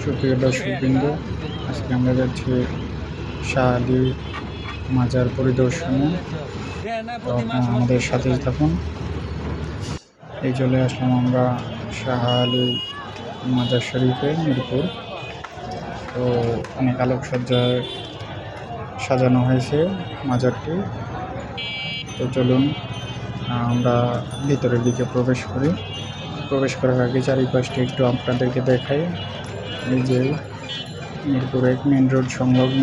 সুপ্রিয় দর্শকবৃন্দ, আজকে আমরা যাচ্ছি শাহ আলী মাজার পরিদর্শনে। তো আপনারা আমাদের সাথেই থাকুন। এই চলে আসলাম আমরা শাহ আলী মাজার শরীফে, মিরপুর। তো অনেক আলোকসজ্জায় সাজানো হয়েছে মাজারটি। তো চলুন আমরা ভিতরের দিকে প্রবেশ করি। প্রবেশ করার আগে চারিপাশটি একটু আপনাদেরকে দেখাই। এই যে মিরপুর এক মেন রোড সংলগ্ন,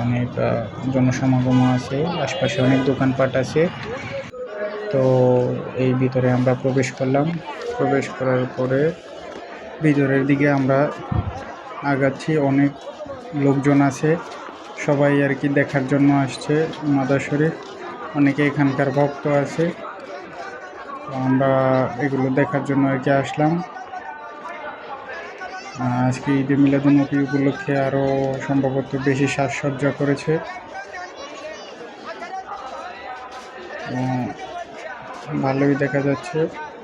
অনেক জনসমাগম আছে, আশপাশে অনেক দোকানপাট আছে। তো এই ভিতরে আমরা প্রবেশ করলাম। প্রবেশ করার পরে ভিতরের দিকে আমরা আগাচ্ছি। অনেক লোকজন আছে, সবাই আর কি দেখার জন্য আসছে মাজার শরীফ। অনেকে এখানকার ভক্ত আছে, আমরা এগুলো দেখার জন্য আর কি আসলাম। আজকে ঈদে মিলাদুন্নবী উপলক্ষে আরও সম্ভবত বেশি সাজসজ্জা করেছে। ভালোই দেখা যাচ্ছে,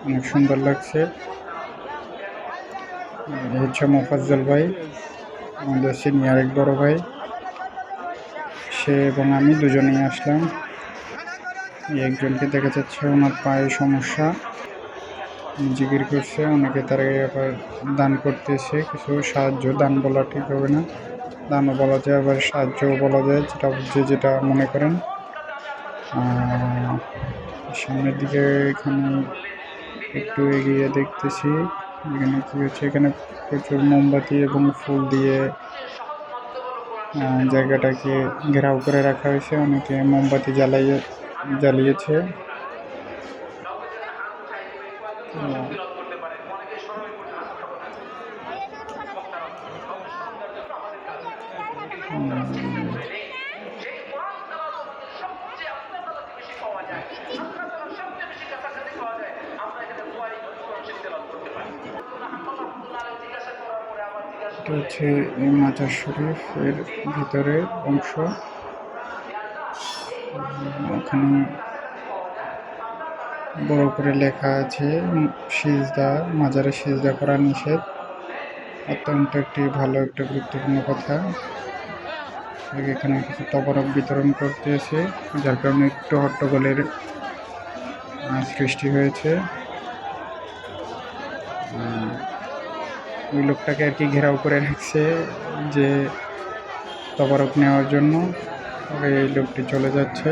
অনেক সুন্দর লাগছে। হচ্ছে মোফাজ্জল ভাই, আমাদের সিনিয়র এক বড় ভাই, সে এবং আমি দুজনেই আসলাম। একজনকে দেখা যাচ্ছে ওনার পায়ে সমস্যা, জিকির করছে। অনেকে তারা আবার দান করতেছে, কিছু সাহায্য, দান বলা ঠিক হবে না, দানও বলা যায় আবার সাহায্যও বলা যায়, যেটা মনে করেন। সামনের দিকে এখানে একটু এগিয়ে দেখতেছি এখানে কি হচ্ছে। এখানে প্রচুর মোমবাতি এবং ফুল দিয়ে জায়গাটাকে ঘেরাও করে রাখা হয়েছে। অনেকে মোমবাতি জ্বালিয়েছে। এটা হচ্ছে এই মাজার শরীফের ভিতরের অংশ। ওখানে বড় করে লেখা আছে সিজদা, মাজারে সিজদা করা নিষেধ। অত্যন্ত একটি ভালো একটা গুরুত্বপূর্ণ কথা। এখানে কিছু তবরক বিতরণ করতেছে, যার কারণে একটু হট্টগোলের সৃষ্টি হয়েছে। ওই লোকটাকে আর কি ঘেরাও করে রাখছে যে তবরক নেওয়ার জন্য। এই লোকটি চলে যাচ্ছে।